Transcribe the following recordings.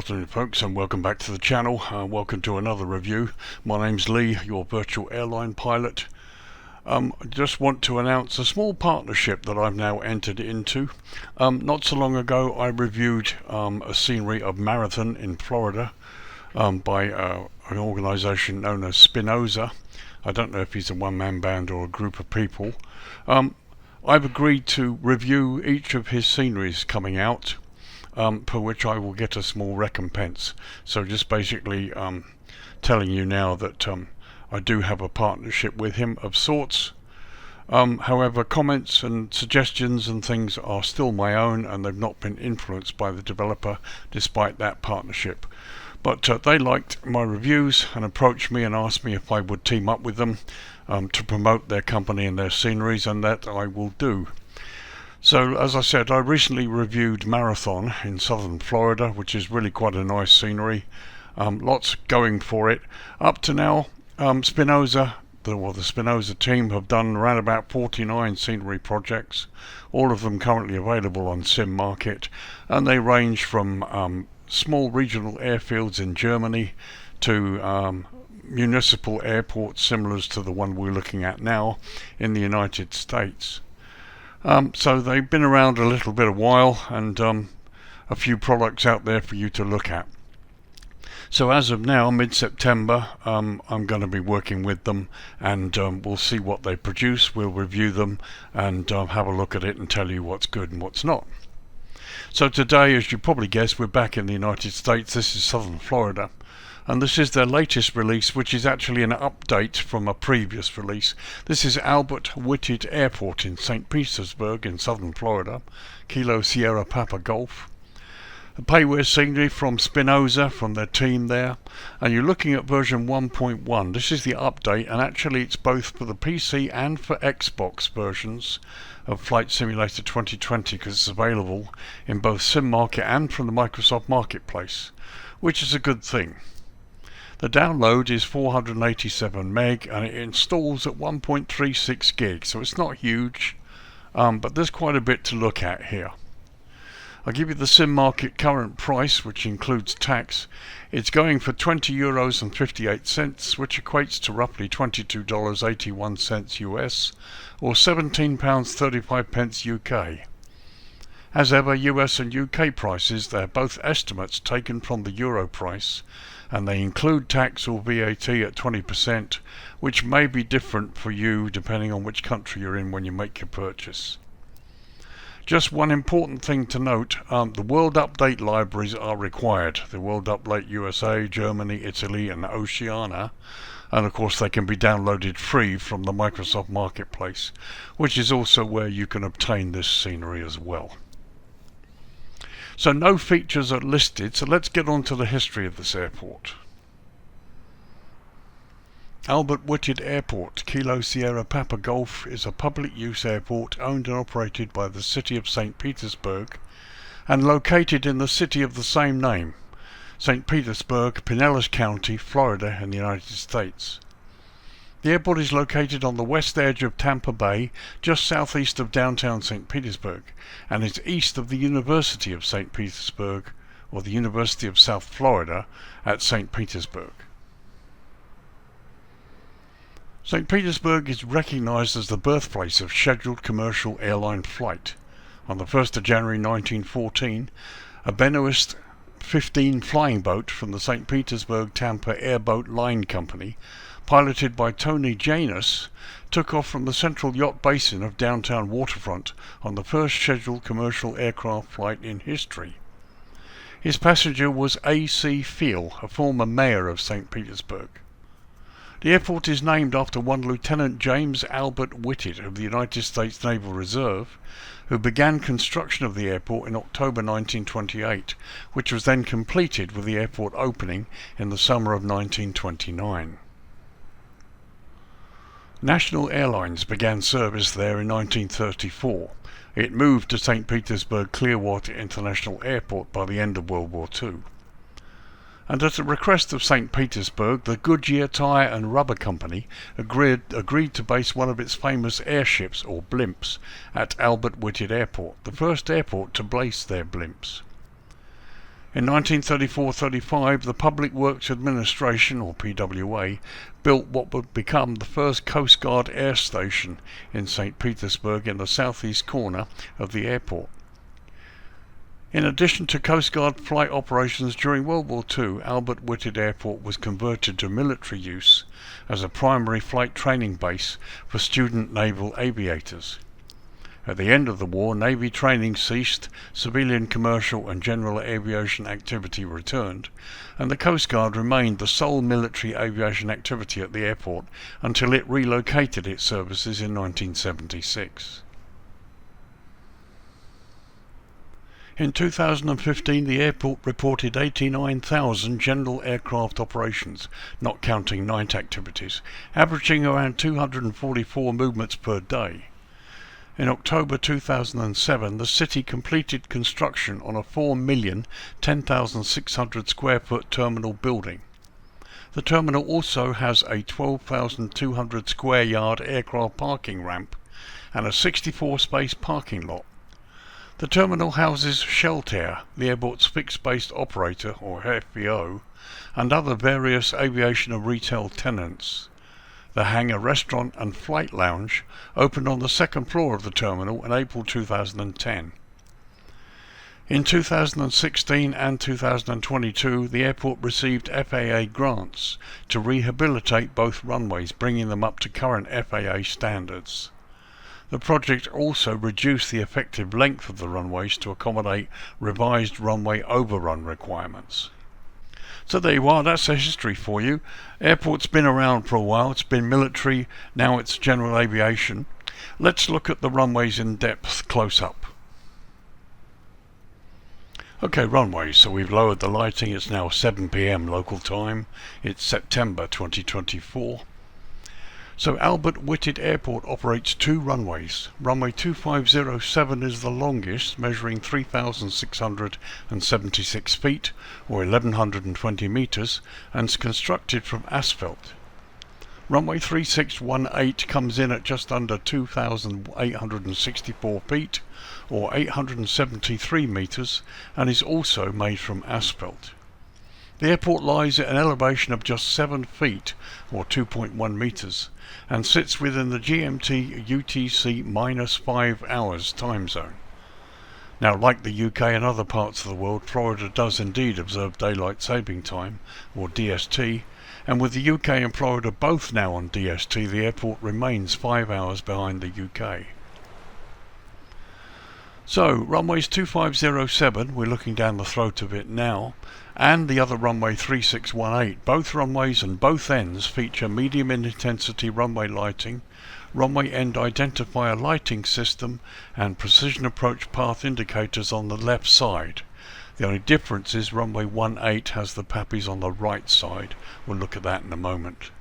afternoon folks, and welcome back to the channel. Welcome to another review. My name's Lee, your virtual airline pilot. I just want to announce a small partnership that I've now entered into. Not so long ago I reviewed a scenery of Marathon in Florida by an organization known as Spinoza. I don't know if he's a one-man band or a group of people. I've agreed to review each of his sceneries coming out, for which I will get a small recompense. So just basically telling you now that I do have a partnership with him of sorts. However, comments and suggestions and things are still my own, and they've not been influenced by the developer despite that partnership. But they liked my reviews and approached me and asked me if I would team up with them to promote their company and their sceneries, and that I will do. So as I said, I recently reviewed Marathon in southern Florida, which is really quite a nice scenery. Lots going for it. Up to now, Spinoza, the Spinoza team, have done around about 49 scenery projects, all of them currently available on Sim Market, and they range from small regional airfields in Germany to municipal airports similar to the one we're looking at now in the United States. So they've been around a little bit a while, and a few products out there for you to look at. So as of now, mid-September, I'm going to be working with them, and we'll see what they produce. We'll review them and have a look at it and tell you what's good and what's not. So today, as you probably guessed, we're back in the United States. This is southern Florida, and this is their latest release, which is actually an update from a previous release. This is WHITTED Airport in St. Petersburg in southern Florida, Kilo Sierra Papa Golf. A payware scenery from Spinoza, from their team there, and you're looking at version 1.1. This is the update, and actually it's both for the PC and for Xbox versions of Flight Simulator 2020, because it's available in both Sim Market and from the Microsoft Marketplace, which is a good thing. The download is 487 meg, and it installs at 1.36 gig, so it's not huge, but there's quite a bit to look at here. I'll give you the Sim Market current price, which includes tax. It's going for €20.58, which equates to roughly $22.81 US, or £17.35 UK. As ever, US and UK prices, they're both estimates taken from the euro price, and they include tax or VAT at 20%, which may be different for you depending on which country you're in when you make your purchase. Just one important thing to note, the World Update libraries are required. The World Update USA, Germany, Italy and Oceania, and of course they can be downloaded free from the Microsoft Marketplace, which is also where you can obtain this scenery as well. So no features are listed, so let's get on to the history of this airport. WHITTED Airport, Kilo Sierra Papa Golf, is a public use airport owned and operated by the city of St. Petersburg and located in the city of the same name, St. Petersburg, Pinellas County, Florida in the United States. The airport is located on the west edge of Tampa Bay, just southeast of downtown St. Petersburg, and is east of the University of St. Petersburg, or the University of South Florida at St. Petersburg. St. Petersburg is recognized as the birthplace of scheduled commercial airline flight. On the 1st of January 1914, a Benoist 15 flying boat from the St. Petersburg Tampa Airboat Line Company, piloted by Tony Janus, took off from the central yacht basin of downtown waterfront on the first scheduled commercial aircraft flight in history. His passenger was A.C. Field, a former mayor of St. Petersburg. The airport is named after one Lieutenant James Albert Whitted of the United States Naval Reserve, who began construction of the airport in October 1928, which was then completed with the airport opening in the summer of 1929. National Airlines began service there in 1934. It moved to St. Petersburg Clearwater International Airport by the end of World War II. And at the request of St. Petersburg, the Goodyear Tire and Rubber Company agreed to base one of its famous airships, or blimps, at WHITTED Airport, the first airport to base their blimps. In 1934-35, the Public Works Administration, or PWA, built what would become the first Coast Guard air station in St. Petersburg in the southeast corner of the airport. In addition to Coast Guard flight operations during World War II, Albert Whitted Airport was converted to military use as a primary flight training base for student naval aviators. At the end of the war, Navy training ceased, civilian, commercial and general aviation activity returned, and the Coast Guard remained the sole military aviation activity at the airport until it relocated its services in 1976. In 2015, the airport reported 89,000 general aircraft operations, not counting night activities, averaging around 244 movements per day. In October 2007, the city completed construction on a 4,010,600 square foot terminal building. The terminal also has a 12,200 square yard aircraft parking ramp and a 64-space parking lot. The terminal houses Sheltair, the airport's fixed-based operator, or FBO, and other various aviation and retail tenants. The hangar restaurant and flight lounge opened on the second floor of the terminal in April 2010. In 2016 and 2022, the airport received FAA grants to rehabilitate both runways, bringing them up to current FAA standards. The project also reduced the effective length of the runways to accommodate revised runway overrun requirements. So there you are, that's the history for you. Airport's been around for a while, it's been military, now it's general aviation. Let's look at the runways in depth close up. Okay, runways, so we've lowered the lighting, it's now 7 PM local time, it's September 2024. So Albert Whitted Airport operates 2 runways. Runway 2507 is the longest, measuring 3,676 feet, or 1,120 meters, and is constructed from asphalt. Runway 3618 comes in at just under 2,864 feet, or 873 meters, and is also made from asphalt. The airport lies at an elevation of just 7 feet, or 2.1 meters, and sits within the GMT UTC -5 hours time zone. Now, like the UK and other parts of the world, Florida does indeed observe Daylight Saving Time, or DST, and with the UK and Florida both now on DST, the airport remains 5 hours behind the UK. So, runways 2507, we're looking down the throat of it now, and the other runway 3618. Both runways and both ends feature medium intensity runway lighting, runway end identifier lighting system, and precision approach path indicators on the left side. The only difference is runway 18 has the PAPIs on the right side. We'll look at that in a moment.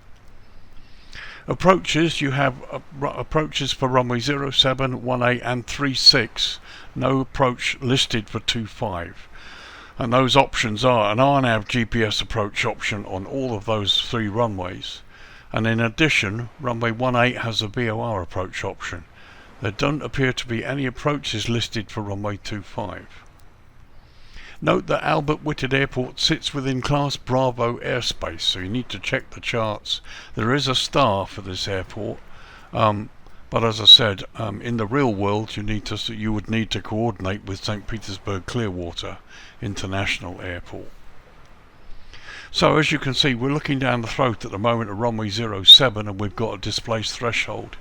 Approaches, you have approaches for runway 07, 18 and 36. No approach listed for 25. And those options are an RNAV GPS approach option on all of those 3 runways. And in addition, runway 18 has a VOR approach option. There don't appear to be any approaches listed for runway 25. Note that Albert Whitted Airport sits within Class Bravo airspace, so you need to check the charts. There is a star for this airport, but as I said, in the real world you would need to coordinate with St. Petersburg Clearwater International Airport. So as you can see, we're looking down the throat at the moment of runway 07, and we've got a displaced threshold.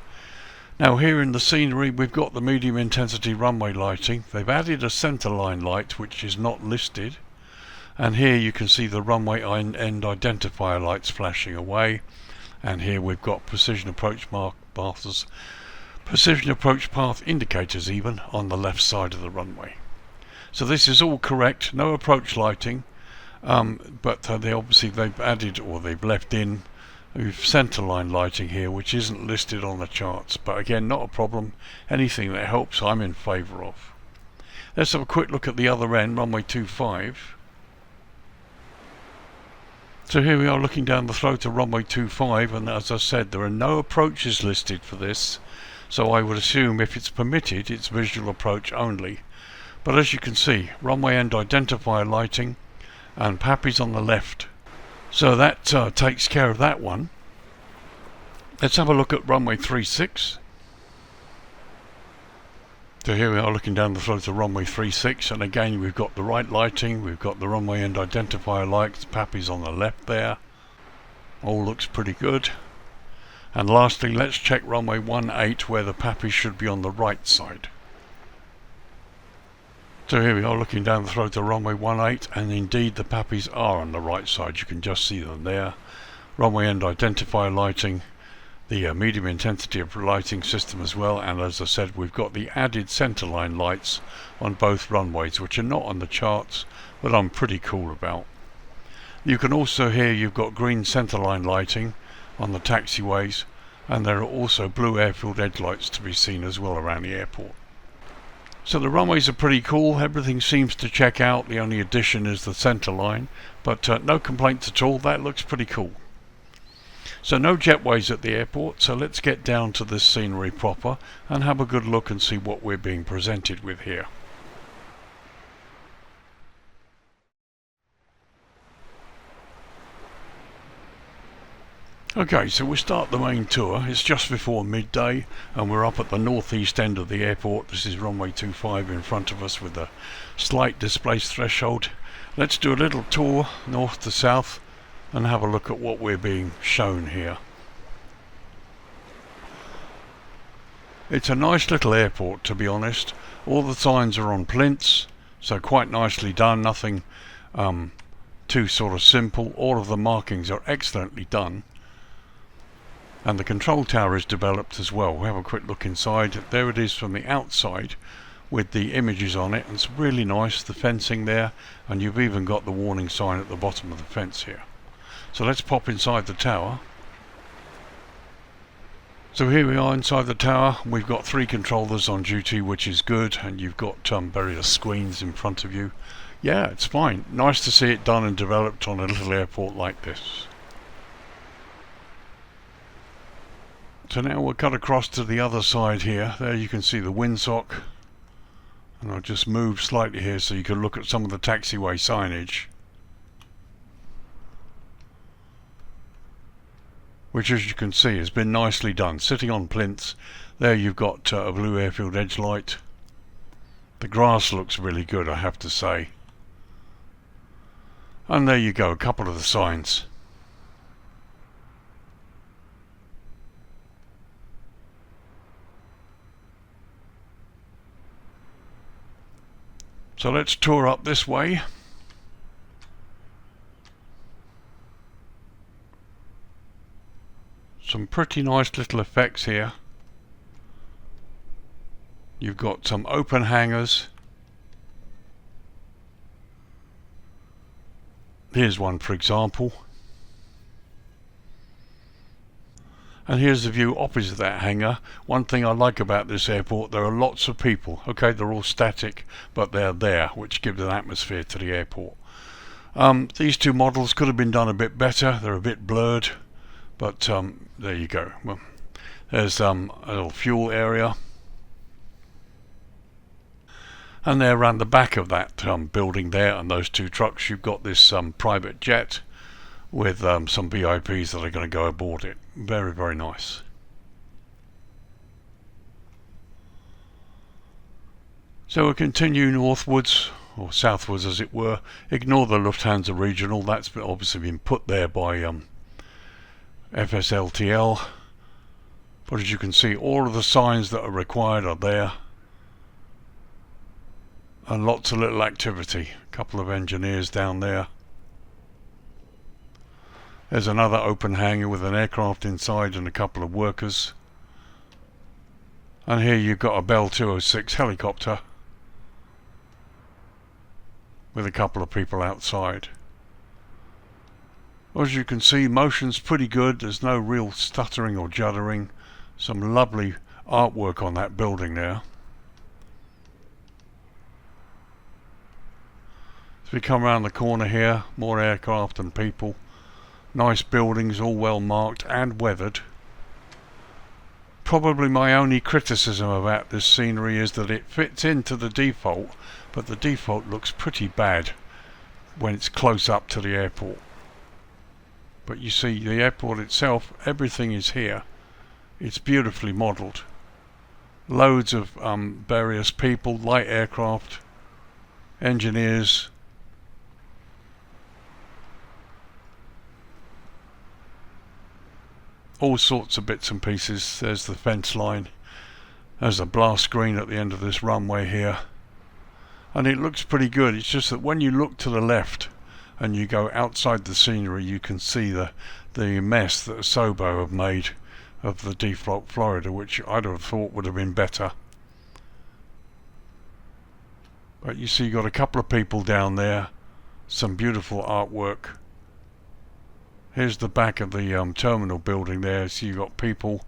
Now here in the scenery we've got the medium intensity runway lighting. They've added a centre line light which is not listed, and here you can see the runway end identifier lights flashing away, and here we've got precision approach path indicators even on the left side of the runway. So this is all correct, no approach lighting, but they've added, or they've left in, centerline lighting here, which isn't listed on the charts, but again, not a problem. Anything that helps I'm in favour of. Let's have a quick look at the other end, runway 25. So here we are looking down the throat of runway 25, and as I said, there are no approaches listed for this, so I would assume if it's permitted it's visual approach only. But as you can see, runway end identifier lighting and PAPI's on the left. So that takes care of that one. Let's have a look at runway 36. So here we are looking down the throat of runway 36, and again we've got the right lighting, we've got the runway end identifier lights, PAPI's on the left there. All looks pretty good. And lastly, let's check runway 18 where the PAPI should be on the right side. So here we are looking down the throat of runway 18, and indeed the PAPIs are on the right side. You can just see them there. Runway end identifier lighting, the medium intensity of lighting system as well, and as I said, we've got the added centerline lights on both runways, which are not on the charts, but I'm pretty cool about. You can also hear you've got green centerline lighting on the taxiways, and there are also blue airfield edge lights to be seen as well around the airport. So the runways are pretty cool, everything seems to check out, the only addition is the centerline, but no complaints at all, that looks pretty cool. So no jetways at the airport, so let's get down to this scenery proper and have a good look and see what we're being presented with here. Okay, so we start the main tour. It's just before midday and we're up at the northeast end of the airport. This is runway 25 in front of us with a slight displaced threshold. Let's do a little tour north to south and have a look at what we're being shown here. It's a nice little airport, to be honest. All the signs are on plinths, so quite nicely done, nothing too sort of simple. All of the markings are excellently done. And the control tower is developed as well. We'll have a quick look inside. There it is from the outside with the images on it. And it's really nice, the fencing there, and you've even got the warning sign at the bottom of the fence here. So let's pop inside the tower. So here we are inside the tower. We've got 3 controllers on duty, which is good, and you've got various screens in front of you. Yeah, it's fine. Nice to see it done and developed on a little airport like this. So now we'll cut across to the other side here. There you can see the windsock, and I'll just move slightly here so you can look at some of the taxiway signage, which as you can see has been nicely done, sitting on plinths. There you've got a blue airfield edge light. The grass looks really good, I have to say. And there you go, a couple of the signs. So let's tour up this way. Some pretty nice little effects here. You've got some open hangars. Here's one for example. And here's the view opposite that hangar. One thing I like about this airport, there are lots of people. Okay, they're all static, but they're there, which gives an atmosphere to the airport. These 2 models could have been done a bit better. They're a bit blurred, but there you go. Well, there's a little fuel area. And there around the back of that building there and those 2 trucks, you've got this private jet with some VIPs that are going to go aboard it. Very, very nice. So we'll continue northwards, or southwards as it were. Ignore the Lufthansa regional, that's obviously been put there by FSLTL. But as you can see, all of the signs that are required are there. And lots of little activity. A couple of engineers down there. There's another open hangar with an aircraft inside and a couple of workers. And here you've got a Bell 206 helicopter with a couple of people outside. As you can see, motion's pretty good. There's no real stuttering or juddering. Some lovely artwork on that building there. As we come around the corner here, more aircraft and people. Nice buildings, all well marked and weathered. probably my only criticism about this scenery is that it fits into the default, but the default looks pretty bad when it's close up to the airport. But you see, the airport itself, everything is here. It's beautifully modelled. Loads of various people, light aircraft, engineers. All sorts of bits and pieces. There's the fence line. There's a blast screen at the end of this runway here. And it looks pretty good. It's just that when you look to the left and you go outside the scenery, you can see the mess that Asobo have made of the default Florida, which I'd have thought would have been better. But you see, you've got a couple of people down there, some beautiful artwork. Here's the back of the terminal building there, so you've got people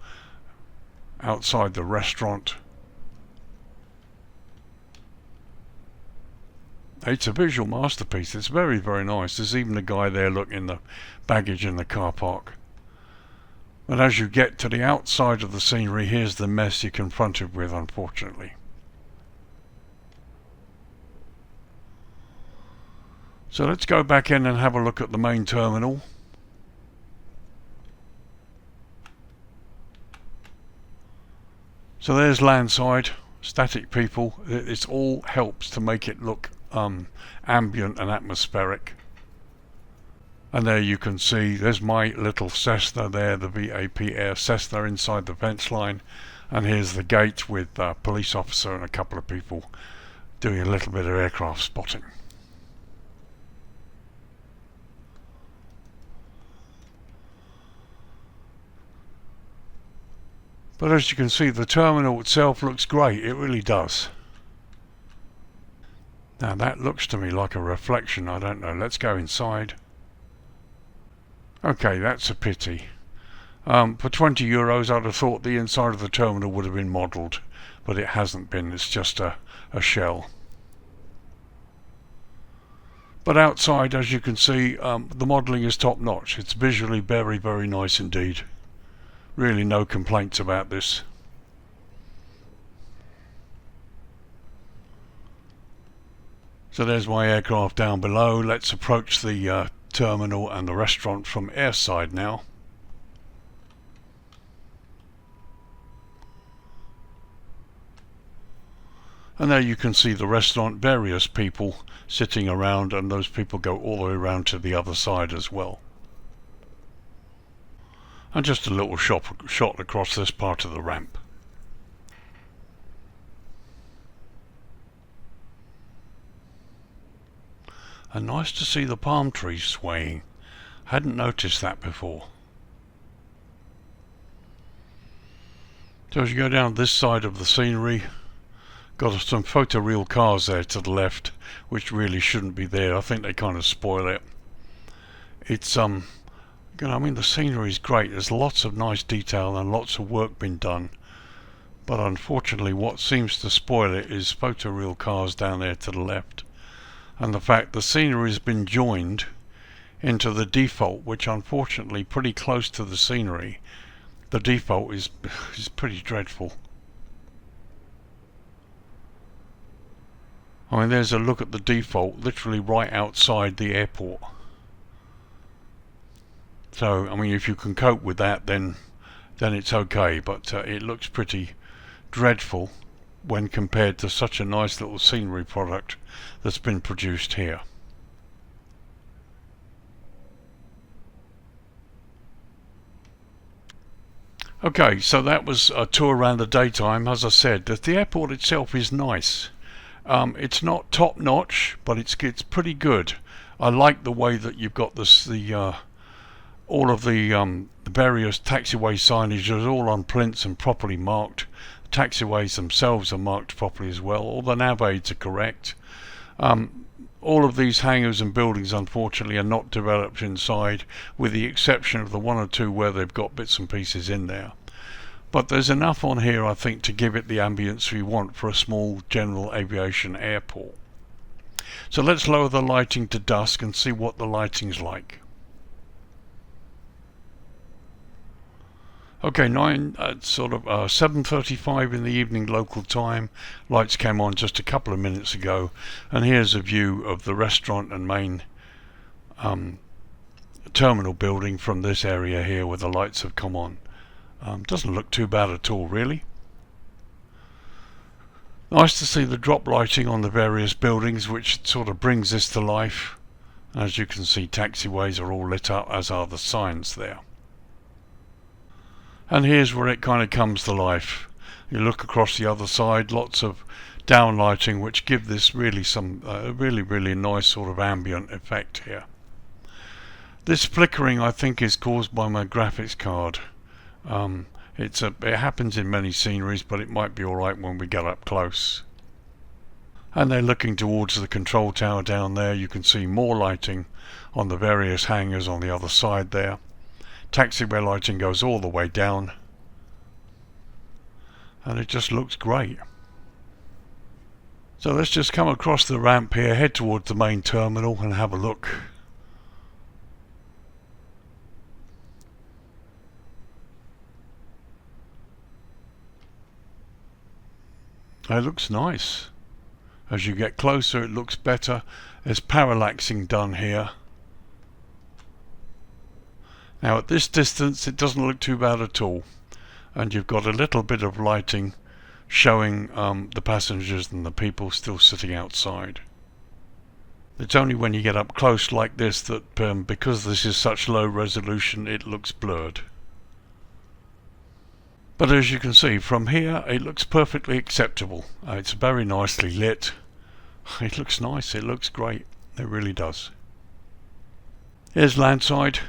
outside the restaurant. It's a visual masterpiece. It's very, very nice. There's even a guy there looking the baggage in the car park. But as you get to the outside of the scenery, here's the mess you're confronted with, unfortunately. So let's go back in and have a look at the main terminal. So there's landside, static people. It all helps to make it look ambient and atmospheric. And there you can see, there's my little Cessna there, the VAP Air Cessna inside the fence line. And here's the gate with a police officer and a couple of people doing a little bit of aircraft spotting. But as you can see, the terminal itself looks great. It really does. Now that looks to me like a reflection. I don't know. Let's go inside. Okay, that's a pity. For €20, I'd have thought the inside of the terminal would have been modelled, but it hasn't been. It's just a shell. But outside, as you can see, the modelling is top notch. It's visually very, very nice indeed. Really no complaints about this. So there's my aircraft down below. Let's approach the terminal and the restaurant from airside now. And there you can see the restaurant, various people sitting around, and those people go all the way around to the other side as well. And just a little shot across this part of the ramp. And nice to see the palm trees swaying. Hadn't noticed that before. So as you go down this side of the scenery, got some photoreal cars there to the left, which really shouldn't be there. I think they kind of spoil it. It's you know, I mean, the scenery is great. There's lots of nice detail and lots of work been done. But unfortunately, what seems to spoil it is photoreal cars down there to the left. And the fact the scenery has been joined into the default, which unfortunately pretty close to the scenery. The default is pretty dreadful. I mean, there's a look at the default, literally right outside the airport. So, I mean, if you can cope with that, then it's okay. But it looks pretty dreadful when compared to such a nice little scenery product that's been produced here. Okay, so that was a tour around the daytime. As I said, the airport itself is nice. It's not top notch, but it's pretty good. I like the way that you've got all of the various taxiway signage is all on plinths and properly marked. Taxiways themselves are marked properly as well. All the NAVAIDS are correct. All of these hangars and buildings unfortunately are not developed inside, with the exception of the one or two where they've got bits and pieces in there. But there's enough on here, I think, to give it the ambience we want for a small general aviation airport. So let's lower the lighting to dusk and see what the lighting's like. Okay, 7:35 in the evening local time. Lights came on just a couple of minutes ago, and here's a view of the restaurant and main terminal building from this area here where the lights have come on. Doesn't look too bad at all, really. Nice to see the drop lighting on the various buildings, which sort of brings this to life. As you can see, taxiways are all lit up, as are the signs there. And here's where it kind of comes to life. You look across the other side, lots of downlighting, which give this really some really nice sort of ambient effect here. This flickering, I think, is caused by my graphics card. It happens in many sceneries, but it might be alright when we get up close. And they're looking towards the control tower down there. You can see more lighting on the various hangars on the other side there. Taxiway lighting goes all the way down, and it just looks great. So let's just come across the ramp here, head towards the main terminal and have a look. It looks nice. As you get closer, it looks better. There's parallaxing done here. Now at this distance it doesn't look too bad at all, and you've got a little bit of lighting showing the passengers and the people still sitting outside. It's only when you get up close like this that because this is such low resolution, it looks blurred. But as you can see from here, it looks perfectly acceptable. It's very nicely lit. It looks nice, it looks great, it really does. Here's landside.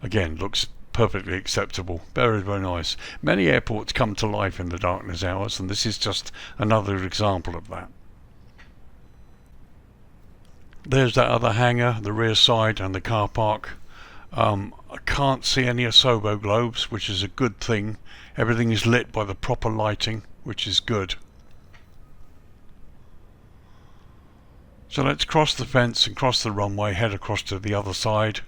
Again, looks perfectly acceptable. Very, very nice. Many airports come to life in the darkness hours, and this is just another example of that. There's that other hangar, the rear side, and the car park. I can't see any asobo globes, which is a good thing. Everything is lit by the proper lighting, which is good. So let's cross the fence and cross the runway, head across to the other side.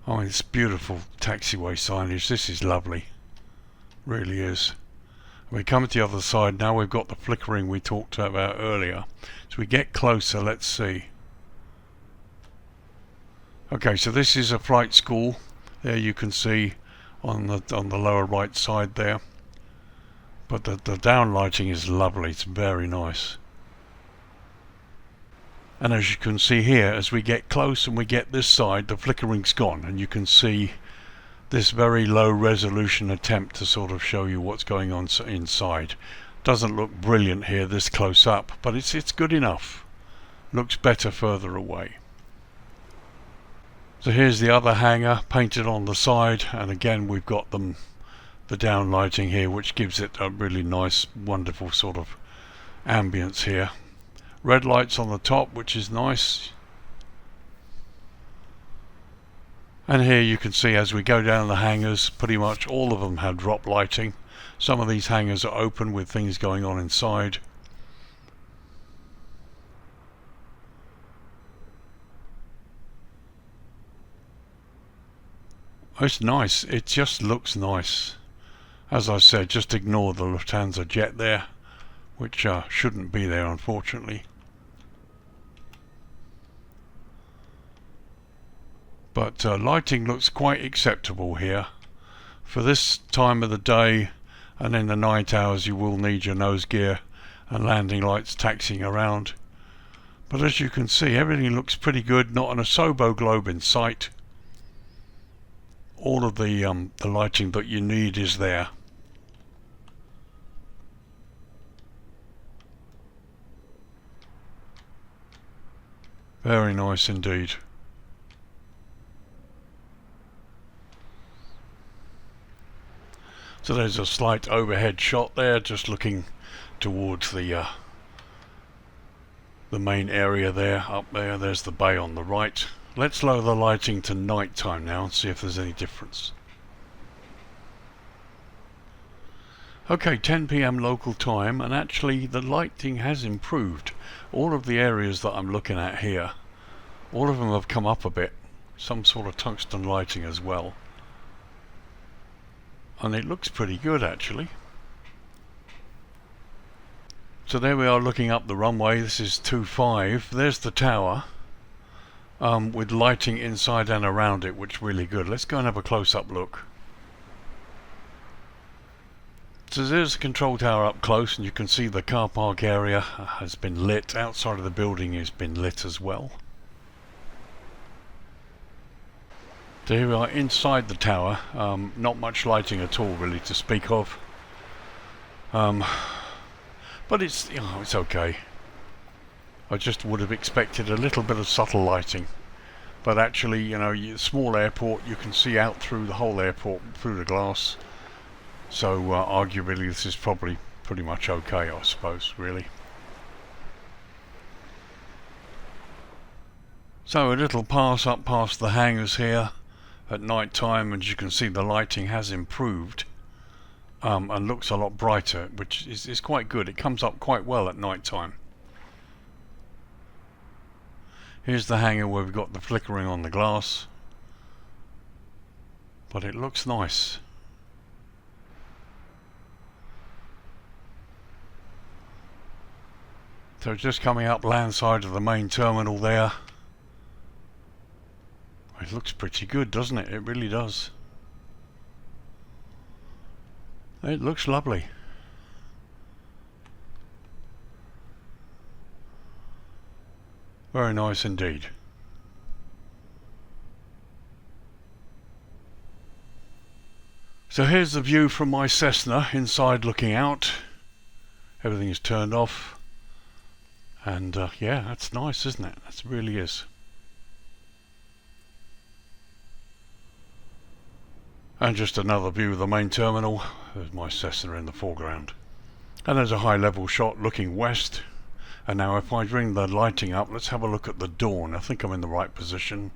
Oh, it's beautiful taxiway signage. This is lovely. Really is. We come to the other side now. We've got the flickering we talked about earlier. So we get closer. Let's see. Okay, so this is a flight school. There you can see on the lower right side there. But the downlighting is lovely. It's very nice. And as you can see here, as we get close and we get this side, the flickering's gone, and you can see this very low resolution attempt to sort of show you what's going on inside. Doesn't look brilliant here this close up, but it's good enough. Looks better further away. So here's the other hangar painted on the side, and again we've got the downlighting here, which gives it a really nice, wonderful sort of ambience here. Red lights on the top, which is nice. And here you can see as we go down the hangars, pretty much all of them have drop lighting. Some of these hangars are open with things going on inside. It's nice. It just looks nice. As I said, just ignore the Lufthansa jet there, which shouldn't be there, unfortunately. But lighting looks quite acceptable here. For this time of the day and in the night hours, you will need your nose gear and landing lights taxiing around. But as you can see, everything looks pretty good. Not an asobo globe in sight. All of the lighting that you need is there. Very nice indeed. So there's a slight overhead shot there, just looking towards the main area there. Up there, there's the bay on the right. Let's lower the lighting to night time now and see if there's any difference. Okay, 10 PM local time, and actually the lighting has improved. All of the areas that I'm looking at here, all of them have come up a bit. Some sort of tungsten lighting as well. and it looks pretty good actually. So there we are looking up the runway. This is 25. There's the tower with lighting inside and around it, which is really good. Let's go and have a close-up look. So there's the control tower up close, and you can see the car park area has been lit. Outside of the building has been lit as well. So here we are inside the tower. Not much lighting at all really to speak of. But it's, you know, it's okay. I just would have expected a little bit of subtle lighting. But actually, you know, small airport, you can see out through the whole airport, through the glass. So arguably this is probably pretty much okay, I suppose, really. So a little pass up past the hangars here at night time, and you can see the lighting has improved. And looks a lot brighter, which is quite good. It comes up quite well at night time. Here's the hangar where we've got the flickering on the glass, but it looks nice. So just coming up landside of the main terminal there. It looks pretty good, doesn't it? It really does. It looks lovely. Very nice indeed. So here's the view from my Cessna inside looking out. Everything is turned off. And yeah, that's nice, isn't it? That really is. And just another view of the main terminal. There's my Cessna in the foreground. And there's a high level shot looking west. And now if I bring the lighting up, let's have a look at the dawn. I think I'm in the right position.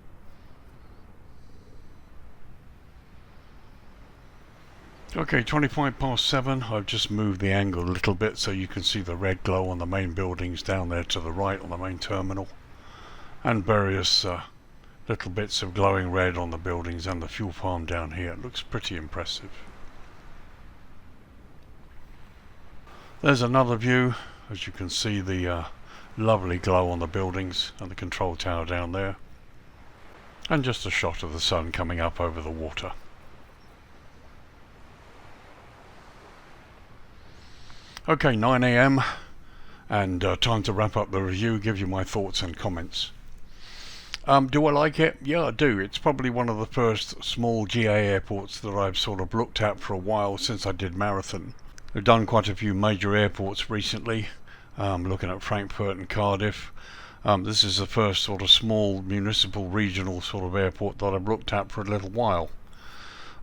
Okay, 7:25. I've just moved the angle a little bit so you can see the red glow on the main buildings down there to the right on the main terminal. And various little bits of glowing red on the buildings and the fuel farm down here. It looks pretty impressive. There's another view. As you can see, the lovely glow on the buildings and the control tower down there. And just a shot of the sun coming up over the water. Okay, 9 AM and time to wrap up the review, give you my thoughts and comments. Do I like it? Yeah, I do. It's probably one of the first small GA airports that I've sort of looked at for a while since I did Marathon. We've done quite a few major airports recently, looking at Frankfurt and Cardiff. This is the first sort of small municipal regional sort of airport that I've looked at for a little while.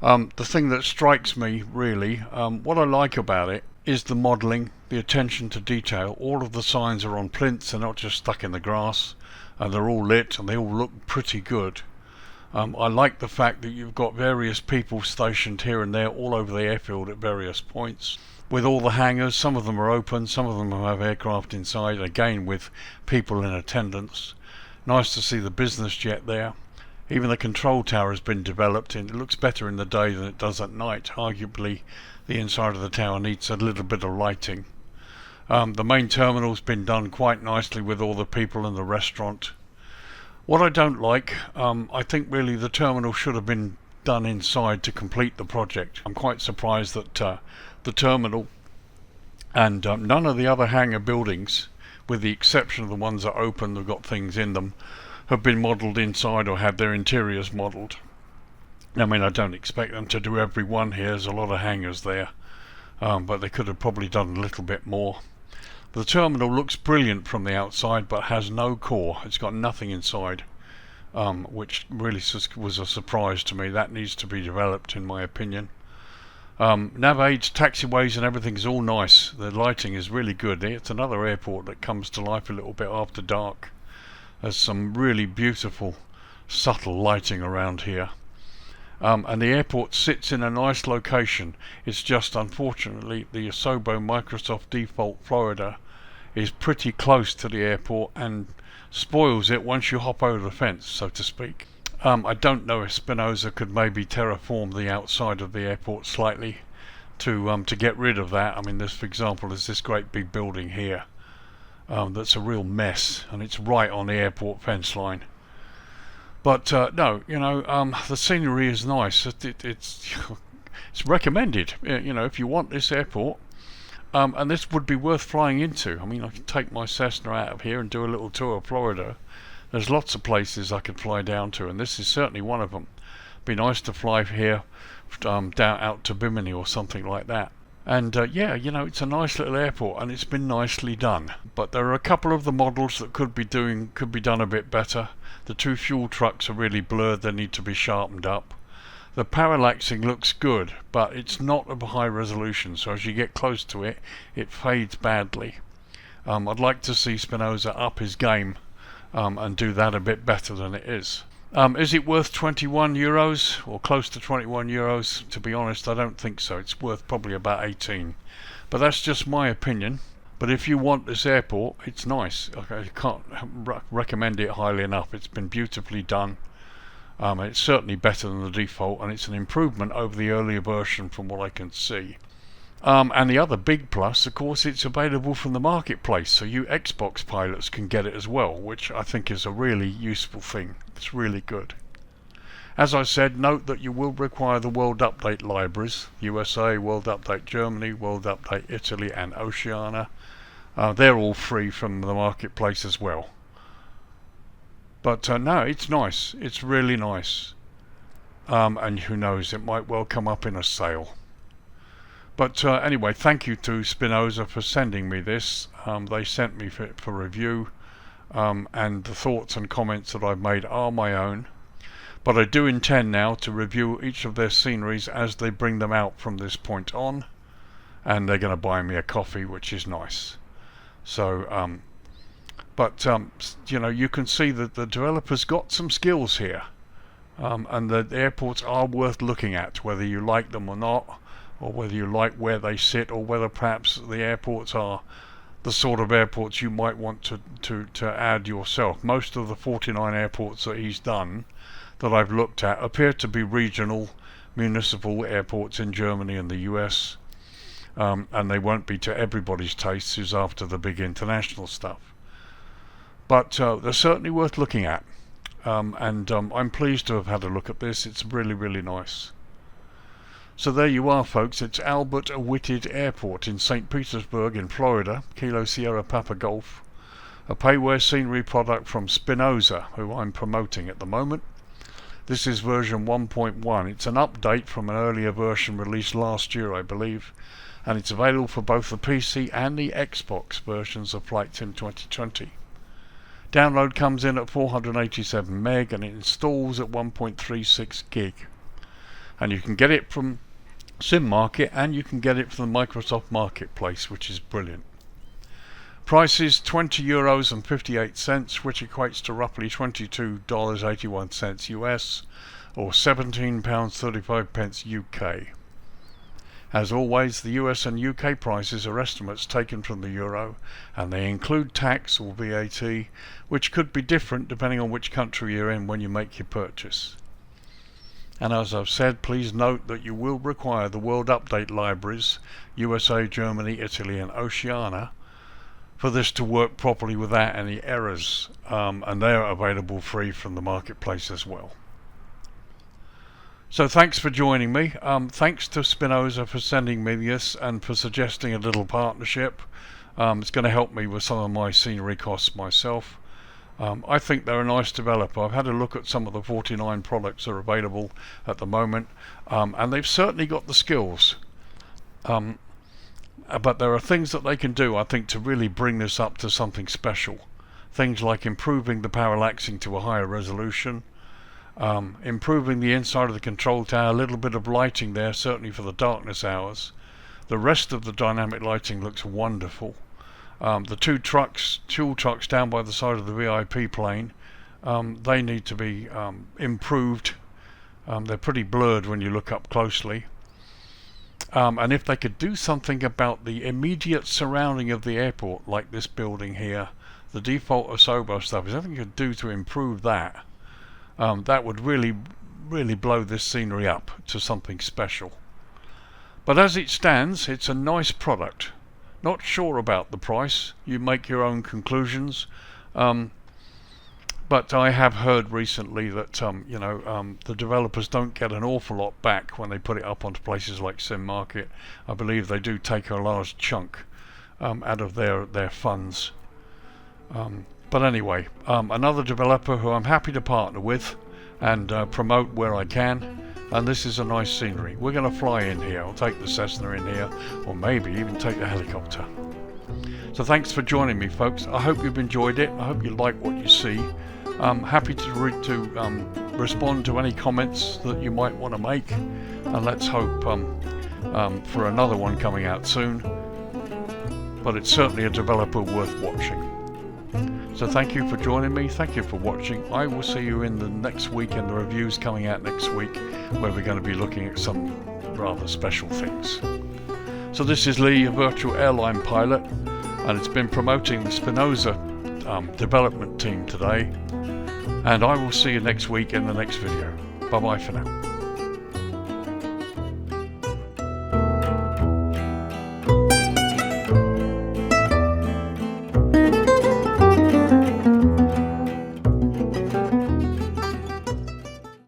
The thing that strikes me really, what I like about it is the modelling, the attention to detail. All of the signs are on plinths, they're not just stuck in the grass, and they're all lit and they all look pretty good. I like the fact that you've got various people stationed here and there all over the airfield at various points. With all the hangars, some of them are open, some of them have aircraft inside, again with people in attendance. Nice to see the business jet there. Even the control tower has been developed and it looks better in the day than it does at night. Arguably the inside of the tower needs a little bit of lighting. The main terminal's been done quite nicely with all the people in the restaurant. What I don't like, I think really the terminal should have been done inside to complete the project. I'm quite surprised that the terminal and none of the other hangar buildings, with the exception of the ones that are open, they've got things in them, have been modelled inside or have their interiors modelled. I mean, I don't expect them to do every one here, there's a lot of hangars there, but they could have probably done a little bit more. The terminal looks brilliant from the outside but has no core, it's got nothing inside, which really was a surprise to me. That needs to be developed in my opinion. NAVAIDS, taxiways and everything is all nice, the lighting is really good. It's another airport that comes to life a little bit after dark. There's some really beautiful subtle lighting around here. And the airport sits in a nice location. It's just unfortunately the Asobo Microsoft default Florida is pretty close to the airport and spoils it once you hop over the fence, so to speak. I don't know if Spinoza could maybe terraform the outside of the airport slightly to get rid of that. I mean, this, for example, is this great big building here that's a real mess, and it's right on the airport fence line. But no, you know, the scenery is nice. It's recommended. You know, if you want this airport, and this would be worth flying into. I mean, I could take my Cessna out of here and do a little tour of Florida. There's lots of places I could fly down to, and this is certainly one of them. Be nice to fly here down out to Bimini or something like that. And yeah, you know, it's a nice little airport, and it's been nicely done. But there are a couple of the models that could be done a bit better. The two fuel trucks are really blurred; they need to be sharpened up. The parallaxing looks good, but it's not of a high resolution, so as you get close to it, it fades badly. I'd like to see Spinoza up his game and do that a bit better than it is. Is it worth €21 or close to €21? To be honest, I don't think so. It's worth probably about 18. But that's just my opinion. But if you want this airport, it's nice. I can't recommend it highly enough. It's been beautifully done. It's certainly better than the default, and it's an improvement over the earlier version from what I can see. And the other big plus, of course, it's available from the marketplace, so you Xbox pilots can get it as well, which I think is a really useful thing. It's really good. As I said, note that you will require the World Update libraries: USA, World Update Germany, World Update Italy, and Oceania. They're all free from the marketplace as well. But no, it's nice. It's really nice. And who knows, it might well come up in a sale. But anyway, thank you to Spinoza for sending me this. They sent me for review, and the thoughts and comments that I've made are my own. But I do intend now to review each of their sceneries as they bring them out from this point on, and they're going to buy me a coffee, which is nice. So, but you know, you can see that the developers got some skills here, and the airports are worth looking at, whether you like them or not, or whether you like where they sit, or whether perhaps the airports are the sort of airports you might want to add yourself. Most of the 49 airports that he's done, that I've looked at, appear to be regional municipal airports in Germany and the US, and they won't be to everybody's taste who's after the big international stuff. But they're certainly worth looking at, and I'm pleased to have had a look at this. It's really, really nice. So there you are, folks. It's Albert WHITTED Airport in St. Petersburg in Florida, Kilo Sierra Papa Golf, a payware scenery product from Spinoza, who I'm promoting at the moment. This is version 1.1. It's an update from an earlier version released last year, I believe, and it's available for both the PC and the Xbox versions of Flight Sim 2020. Download comes in at 487 meg and it installs at 1.36 gig. And you can get it from Sim Market, and you can get it from the Microsoft Marketplace, which is brilliant. Price is €20.58, which equates to roughly $22.81 US, or £17.35 UK. As always, the US and UK prices are estimates taken from the euro, and they include tax or VAT, which could be different depending on which country you're in when you make your purchase. And as I've said, please note that you will require the World Update libraries, USA, Germany, Italy, and Oceania, for this to work properly without any errors, and they are available free from the marketplace as well. So thanks for joining me. Thanks to Spinoza for sending me this and for suggesting a little partnership. It's going to help me with some of my scenery costs myself. I think they're a nice developer. I've had a look at some of the 49 products that are available at the moment, and they've certainly got the skills. But there are things that they can do, I think, to really bring this up to something special. Things like improving the parallaxing to a higher resolution, improving the inside of the control tower, a little bit of lighting there, certainly for the darkness hours. The rest of the dynamic lighting looks wonderful. The two fuel trucks down by the side of the VIP plane, they need to be improved. They're pretty blurred when you look up closely. And if they could do something about the immediate surrounding of the airport, like this building here, the default Asobo stuff, is anything you could do to improve that, that would really blow this scenery up to something special. But as it stands, it's a nice product. Not sure about the price, you make your own conclusions. But I have heard recently that the developers don't get an awful lot back when they put it up onto places like Sim Market. I believe they do take a large chunk out of their funds. But anyway, another developer who I'm happy to partner with and promote where I can. And this is a nice scenery. We're going to fly in here. I'll take the Cessna in here, or maybe even take the helicopter. So thanks for joining me, folks. I hope you've enjoyed it. I hope you like what you see. I'm happy to respond to any comments that you might want to make, and let's hope for another one coming out soon. But it's certainly a developer worth watching. So thank you for joining me. Thank you for watching. I will see you in the next week, and the reviews coming out next week, where we're going to be looking at some rather special things. So this is Lee, a virtual airline pilot, and it's been promoting the Spinoza development team today. And I will see you next week in the next video. Bye bye for now.